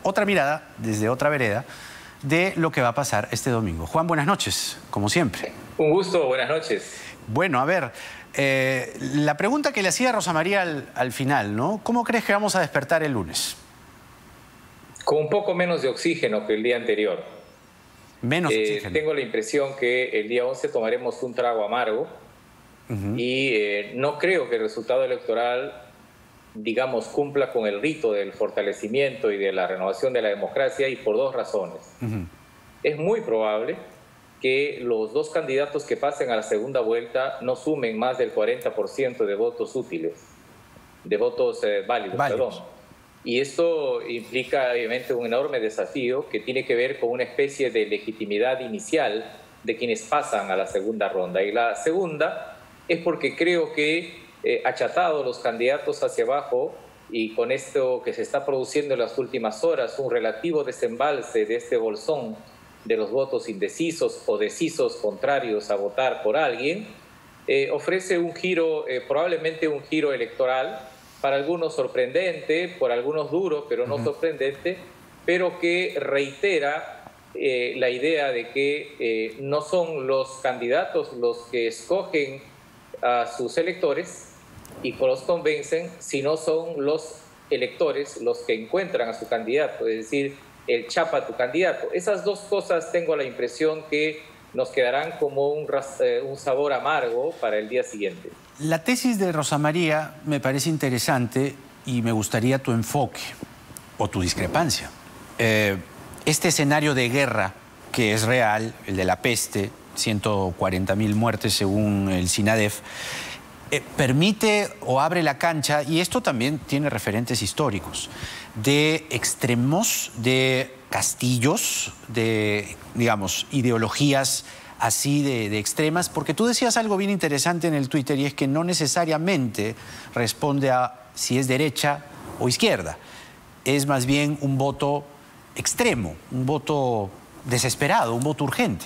otra mirada, desde otra vereda, de lo que va a pasar este domingo. Juan, buenas noches, como siempre. Un gusto, buenas noches. Bueno, a ver, la pregunta que le hacía Rosa María al final, ¿no? ¿Cómo crees que vamos a despertar el lunes? Con un poco menos de oxígeno que el día anterior. Menos oxígeno. Tengo la impresión que el día 11 tomaremos un trago amargo y no creo que el resultado electoral, digamos, cumpla con el rito del fortalecimiento y de la renovación de la democracia, y por dos razones. Es muy probable que los dos candidatos que pasen a la segunda vuelta no sumen más del 40% de votos útiles, de votos válidos. Perdón. Y esto implica obviamente un enorme desafío que tiene que ver con una especie de legitimidad inicial de quienes pasan a la segunda ronda. Y la segunda es porque creo que achatados los candidatos hacia abajo, y con esto que se está produciendo en las últimas horas, un relativo desembalse de este bolsón de los votos indecisos o decisos contrarios a votar por alguien, ofrece un giro, probablemente un giro electoral, para algunos sorprendente, por algunos duro, pero no sorprendente, pero que reitera la idea de que no son los candidatos los que escogen a sus electores y los convencen, sino son los electores los que encuentran a su candidato, es decir, el chapa tu candidato. Esas dos cosas tengo la impresión que nos quedarán como un sabor amargo para el día siguiente. La tesis de Rosa María me parece interesante y me gustaría tu enfoque o tu discrepancia. Este escenario de guerra que es real, el de la peste, 140.000 muertes según el SINADEF, permite o abre la cancha, y esto también tiene referentes históricos, de extremos, de castillos, de, digamos, ideologías así de extremas, porque tú decías algo bien interesante en el Twitter, y es que no necesariamente responde a si es derecha o izquierda. Es más bien un voto extremo, un voto desesperado, un voto urgente.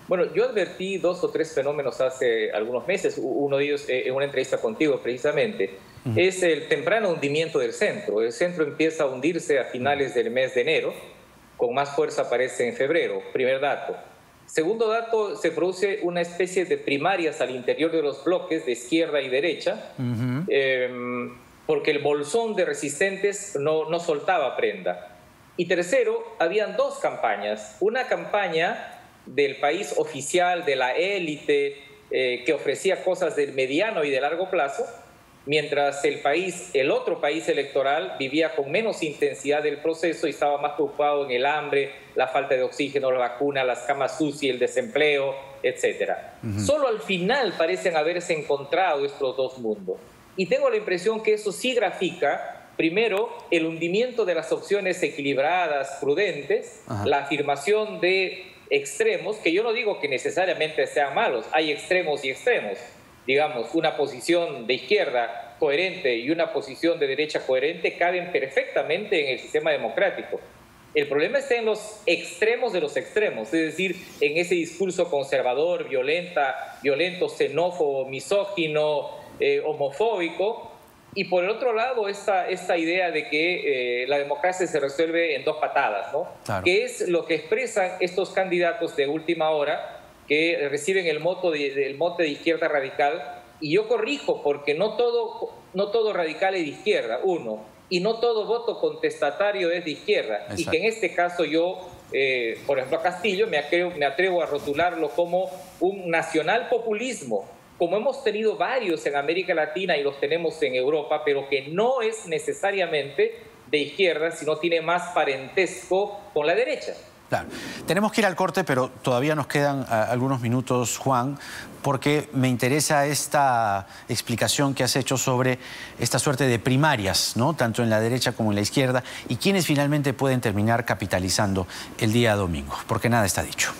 Bueno, yo advertí 2 o 3 fenómenos hace algunos meses, uno de ellos en una entrevista contigo precisamente, es el temprano hundimiento del centro. El centro empieza a hundirse a finales del mes de enero, con más fuerza aparece en febrero, primer dato. Segundo dato, se produce una especie de primarias al interior de los bloques de izquierda y derecha, porque el bolsón de resistentes no soltaba prenda. Y tercero, habían dos campañas. Una campaña del país oficial, de la élite, que ofrecía cosas del mediano y de largo plazo, mientras el otro país electoral vivía con menos intensidad del proceso y estaba más preocupado en el hambre, la falta de oxígeno, la vacuna, las camas UCI, el desempleo, etc. Solo al final parecen haberse encontrado estos dos mundos. Y tengo la impresión que eso sí grafica, primero, el hundimiento de las opciones equilibradas, prudentes, la afirmación de extremos, que yo no digo que necesariamente sean malos, hay extremos y extremos. Digamos, una posición de izquierda coherente y una posición de derecha coherente caben perfectamente en el sistema democrático. El problema está en los extremos de los extremos, es decir, en ese discurso conservador, violento, xenófobo, misógino, homofóbico. Y por el otro lado, esta idea de que la democracia se resuelve en 2 patadas, ¿no? Claro. Que es lo que expresan estos candidatos de última hora, que reciben el mote de izquierda radical. Y yo corrijo, porque no todo radical es de izquierda, uno, y no todo voto contestatario es de izquierda. Exacto. Y que en este caso yo, por ejemplo, a Castillo me atrevo a rotularlo como un nacional populismo, como hemos tenido varios en América Latina y los tenemos en Europa, pero que no es necesariamente de izquierda, sino tiene más parentesco con la derecha. Claro. Tenemos que ir al corte, pero todavía nos quedan algunos minutos, Juan, porque me interesa esta explicación que has hecho sobre esta suerte de primarias, ¿no? Tanto en la derecha como en la izquierda, y quiénes finalmente pueden terminar capitalizando el día domingo, porque nada está dicho.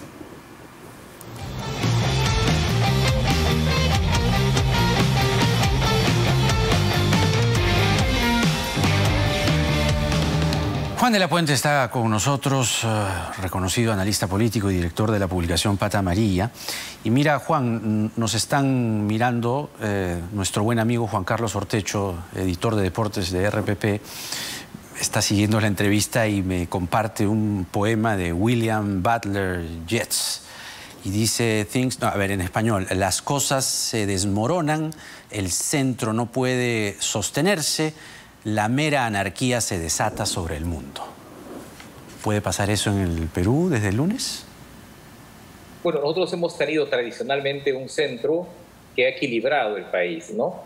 Juan de la Puente está con nosotros, reconocido analista político y director de la publicación Pata Amarilla. Y mira, Juan, nos están mirando nuestro buen amigo Juan Carlos Ortecho, editor de deportes de RPP. está siguiendo la entrevista y me comparte un poema de William Butler Yeats. Y dice, en español, las cosas se desmoronan, el centro no puede sostenerse, la mera anarquía se desata sobre el mundo. ¿Puede pasar eso en el Perú desde el lunes? Bueno, nosotros hemos tenido tradicionalmente un centro que ha equilibrado el país, ¿no?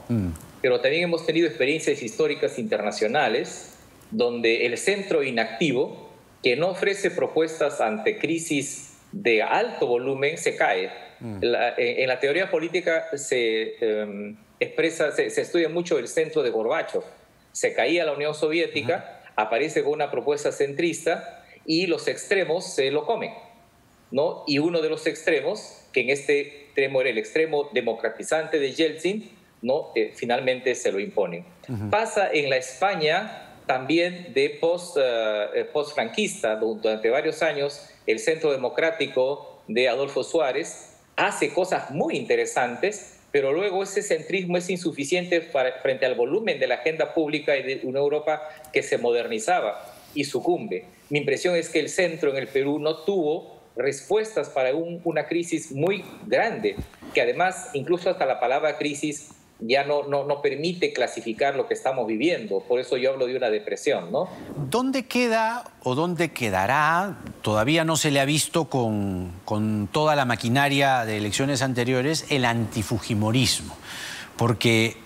Pero también hemos tenido experiencias históricas internacionales donde el centro inactivo, que no ofrece propuestas ante crisis de alto volumen, se cae. En la teoría política se estudia mucho el centro de Gorbachov. Se caía la Unión Soviética, aparece con una propuesta centrista y los extremos se lo comen, ¿no? Y uno de los extremos, que en este extremo era el extremo democratizante de Yeltsin, ¿no? Finalmente se lo imponen. Pasa en la España también de post-franquista, durante varios años el Centro Democrático de Adolfo Suárez hace cosas muy interesantes, pero luego ese centrismo es insuficiente frente al volumen de la agenda pública y de una Europa que se modernizaba y sucumbe. Mi impresión es que el centro en el Perú no tuvo respuestas para una crisis muy grande, que además incluso hasta la palabra crisis ya no permite clasificar lo que estamos viviendo. Por eso yo hablo de una depresión, ¿no? ¿Dónde queda o dónde quedará? Todavía no se le ha visto con toda la maquinaria de elecciones anteriores el antifujimorismo. Porque,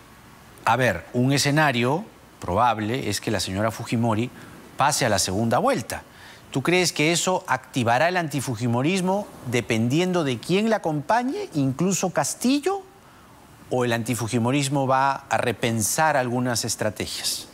a ver, un escenario probable es que la señora Fujimori pase a la segunda vuelta. ¿Tú crees que eso activará el antifujimorismo dependiendo de quién la acompañe, incluso Castillo? ¿O el antifujimorismo va a repensar algunas estrategias?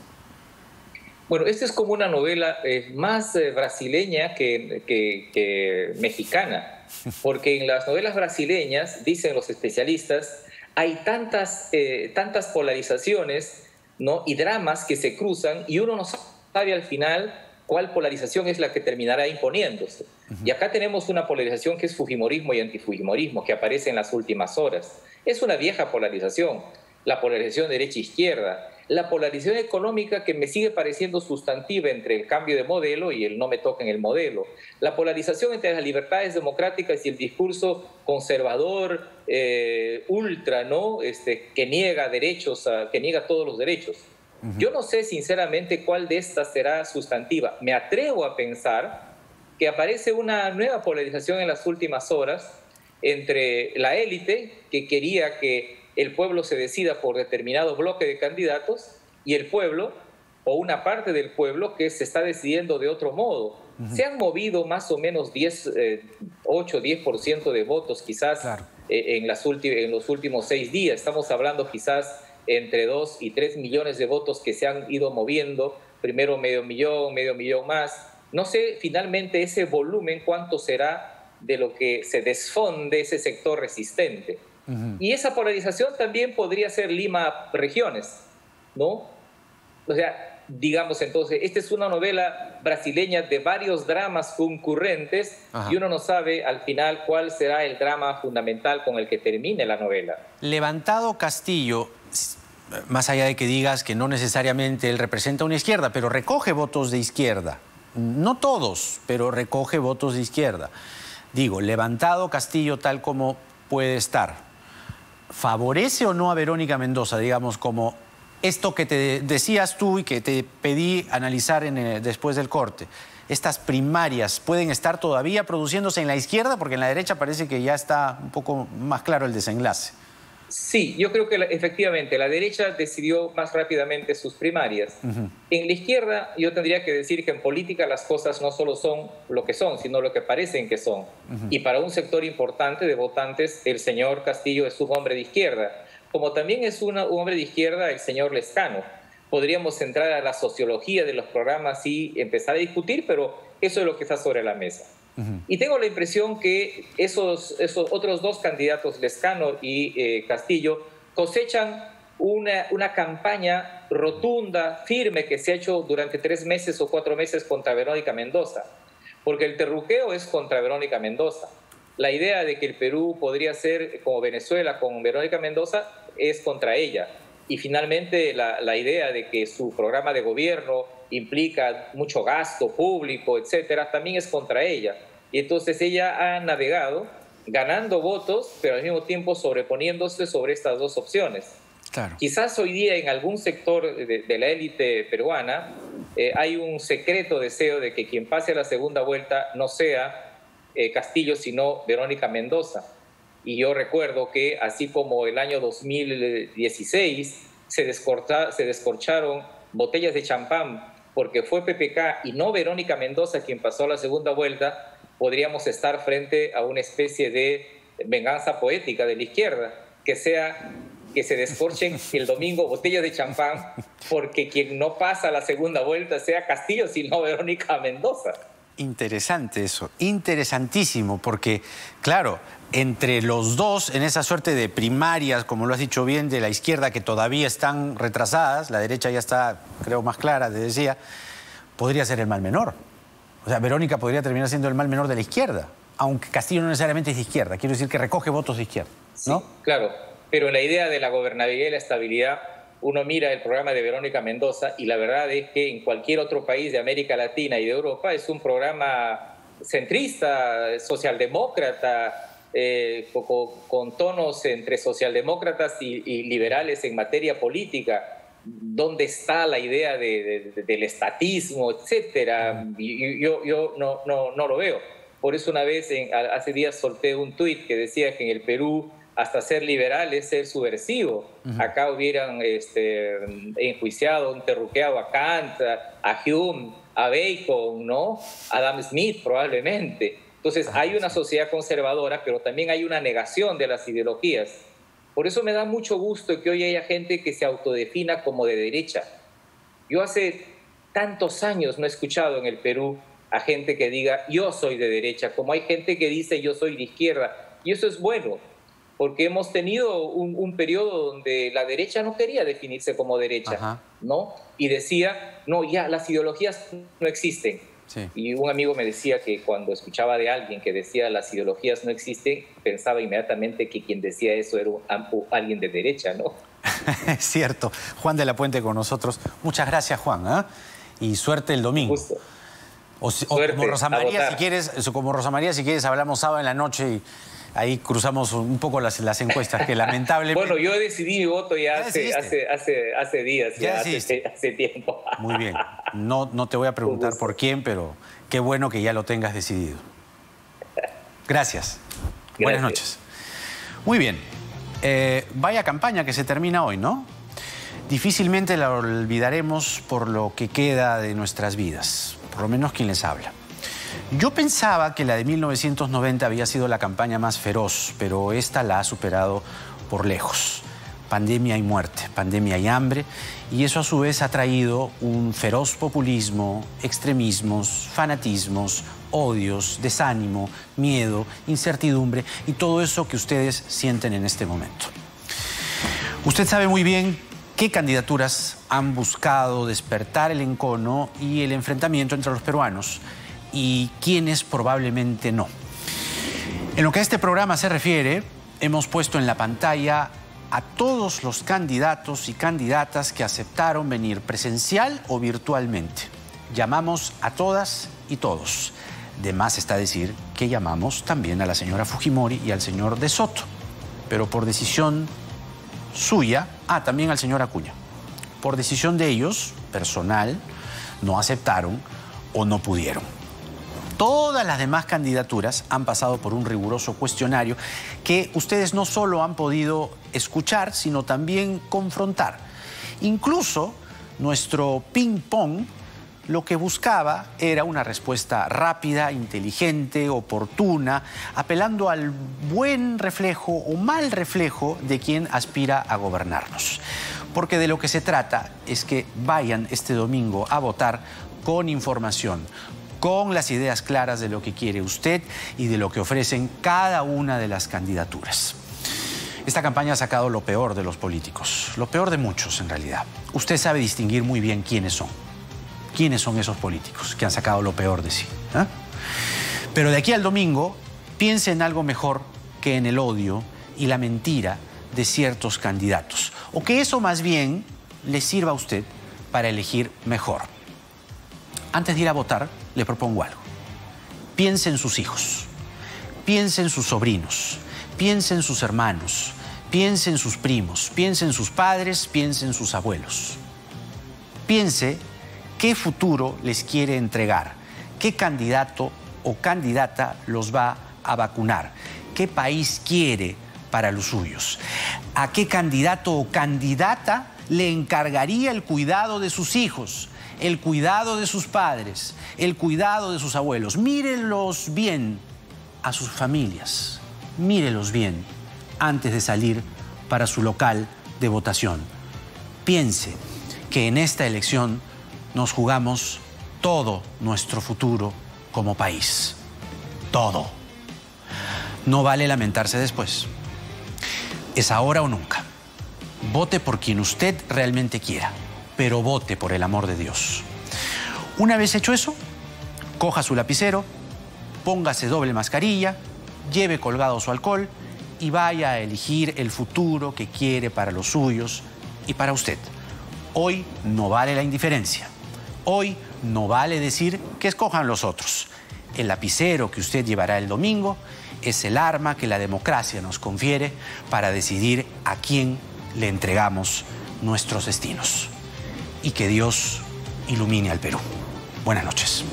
Bueno, esta es como una novela más brasileña que mexicana, porque en las novelas brasileñas, dicen los especialistas, hay tantas polarizaciones, ¿no? Y dramas que se cruzan y uno no sabe al final cuál polarización es la que terminará imponiéndose. Y acá tenemos una polarización que es fujimorismo y antifujimorismo, que aparece en las últimas horas. Es una vieja polarización, la polarización derecha-izquierda, la polarización económica que me sigue pareciendo sustantiva entre el cambio de modelo y el no me toquen el modelo, la polarización entre las libertades democráticas y el discurso conservador, ultra, ¿no? Que niega derechos, que niega todos los derechos. Yo no sé sinceramente cuál de estas será sustantiva. Me atrevo a pensar que aparece una nueva polarización en las últimas horas entre la élite, que quería que el pueblo se decida por determinado bloque de candidatos, y el pueblo, o una parte del pueblo, que se está decidiendo de otro modo. Se han movido más o menos 8-10% de votos quizás, claro, en los últimos 6 días. Estamos hablando quizás entre 2 y 3 millones de votos que se han ido moviendo, primero medio millón más. No sé finalmente ese volumen cuánto será de lo que se desfonde ese sector resistente. Y esa polarización también podría ser Lima regiones, ¿no? O sea, digamos entonces, esta es una novela brasileña de varios dramas concurrentes. Ajá. Y uno no sabe al final cuál será el drama fundamental con el que termine la novela. Levantado Castillo, más allá de que digas que no necesariamente él representa una izquierda, pero recoge votos de izquierda. No todos, pero recoge votos de izquierda. Digo, levantado Castillo tal como puede estar, ¿favorece o no a Verónica Mendoza? Digamos, como esto que te decías tú y que te pedí analizar después del corte. ¿Estas primarias pueden estar todavía produciéndose en la izquierda? Porque en la derecha parece que ya está un poco más claro el desenlace. Sí, yo creo que efectivamente la derecha decidió más rápidamente sus primarias. En la izquierda yo tendría que decir que en política las cosas no solo son lo que son, sino lo que parecen que son. Y para un sector importante de votantes, el señor Castillo es un hombre de izquierda, como también es un hombre de izquierda el señor Lescano. Podríamos entrar a la sociología de los programas y empezar a discutir, pero eso es lo que está sobre la mesa. Y tengo la impresión que esos otros dos candidatos, Lescano y Castillo, cosechan una campaña rotunda, firme, que se ha hecho durante 3 meses o 4 meses contra Verónica Mendoza. Porque el terruqueo es contra Verónica Mendoza. La idea de que el Perú podría ser como Venezuela con Verónica Mendoza es contra ella. Y finalmente la idea de que su programa de gobierno implica mucho gasto público, etcétera, también es contra ella. Y entonces ella ha navegado ganando votos, pero al mismo tiempo sobreponiéndose sobre estas dos opciones. Claro. Quizás hoy día en algún sector de la élite peruana hay un secreto deseo de que quien pase a la segunda vuelta no sea Castillo, sino Verónica Mendoza. Y yo recuerdo que así como el año 2016 se descorcharon botellas de champán porque fue PPK y no Verónica Mendoza quien pasó a la segunda vuelta, podríamos estar frente a una especie de venganza poética de la izquierda, que sea que se descorchen el domingo botellas de champán porque quien no pasa a la segunda vuelta sea Castillo, sino Verónica Mendoza. Interesante eso, interesantísimo, porque, claro, entre los dos, en esa suerte de primarias, como lo has dicho bien, de la izquierda que todavía están retrasadas, la derecha ya está, creo, más clara, te decía, podría ser el mal menor. O sea, Verónica podría terminar siendo el mal menor de la izquierda, aunque Castillo no necesariamente es de izquierda, quiero decir que recoge votos de izquierda, ¿no? Sí, claro, pero en la idea de la gobernabilidad y la estabilidad, uno mira el programa de Verónica Mendoza y la verdad es que en cualquier otro país de América Latina y de Europa es un programa centrista, socialdemócrata, con tonos entre socialdemócratas y liberales en materia política. ¿Dónde está la idea del estatismo, etcétera? Yo no lo veo. Por eso una vez, hace días, solté un tuit que decía que en el Perú hasta ser liberal es ser subversivo. Acá hubieran enjuiciado, enterruqueado a Kant, a Hume, a Bacon, ¿no? A Adam Smith probablemente. Entonces hay una sociedad conservadora, pero también hay una negación de las ideologías. Por eso me da mucho gusto que hoy haya gente que se autodefina como de derecha. Yo hace tantos años no he escuchado en el Perú a gente que diga yo soy de derecha, como hay gente que dice yo soy de izquierda. Y eso es bueno, porque hemos tenido un periodo donde la derecha no quería definirse como derecha, ¿no? Y decía, no, ya las ideologías no existen. Sí. Y un amigo me decía que cuando escuchaba de alguien que decía las ideologías no existen, pensaba inmediatamente que quien decía eso era alguien de derecha, ¿no? Es cierto. Juan de la Puente con nosotros. Muchas gracias, Juan, ¿eh? Y suerte el domingo. Justo. O como Rosa María, si quieres, hablamos sábado en la noche y ahí cruzamos un poco las encuestas, que lamentablemente... Bueno, yo decidí mi voto ya hace días, ya hace tiempo. Muy bien. No te voy a preguntar por quién, pero qué bueno que ya lo tengas decidido. Gracias. Buenas noches. Muy bien. Vaya campaña que se termina hoy, ¿no? Difícilmente la olvidaremos por lo que queda de nuestras vidas, por lo menos quien les habla. Yo pensaba que la de 1990 había sido la campaña más feroz, pero esta la ha superado por lejos. Pandemia y muerte, pandemia y hambre, y eso a su vez ha traído un feroz populismo, extremismos, fanatismos, odios, desánimo, miedo, incertidumbre y todo eso que ustedes sienten en este momento. Usted sabe muy bien qué candidaturas han buscado despertar el encono y el enfrentamiento entre los peruanos y quiénes probablemente no. En lo que a este programa se refiere, hemos puesto en la pantalla a todos los candidatos y candidatas que aceptaron venir presencial o virtualmente. Llamamos a todas y todos. De más está decir que llamamos también a la señora Fujimori y al señor De Soto, pero por decisión suya, también al señor Acuña. Por decisión de ellos, personal, no aceptaron o no pudieron. Todas las demás candidaturas han pasado por un riguroso cuestionario que ustedes no solo han podido escuchar, sino también confrontar. Incluso nuestro ping-pong lo que buscaba era una respuesta rápida, inteligente, oportuna, apelando al buen reflejo o mal reflejo de quien aspira a gobernarnos. Porque de lo que se trata es que vayan este domingo a votar con información, con las ideas claras de lo que quiere usted y de lo que ofrecen cada una de las candidaturas. Esta campaña ha sacado lo peor de los políticos, lo peor de muchos en realidad. Usted sabe distinguir muy bien quiénes son. ¿Quiénes son esos políticos que han sacado lo peor de sí? Pero de aquí al domingo, piense en algo mejor que en el odio y la mentira de ciertos candidatos. O que eso más bien le sirva a usted para elegir mejor. antes de ir a votar, le propongo algo. Piense en sus hijos, piense en sus sobrinos, piense en sus hermanos, piense en sus primos, piense en sus padres, piense en sus abuelos. Piense qué futuro les quiere entregar, qué candidato o candidata los va a vacunar, qué país quiere para los suyos, a qué candidato o candidata le encargaría el cuidado de sus hijos, el cuidado de sus padres, el cuidado de sus abuelos. Mírelos bien a sus familias, mírelos bien antes de salir para su local de votación. Piense que en esta elección nos jugamos todo nuestro futuro como país. Todo. No vale lamentarse después. Es ahora o nunca. Vote por quien usted realmente quiera, pero vote por el amor de Dios. Una vez hecho eso, coja su lapicero, póngase doble mascarilla, lleve colgado su alcohol y vaya a elegir el futuro que quiere para los suyos y para usted. Hoy no vale la indiferencia. Hoy no vale decir que escojan los otros. El lapicero que usted llevará el domingo es el arma que la democracia nos confiere para decidir a quién le entregamos nuestros destinos. Y que Dios ilumine al Perú. Buenas noches.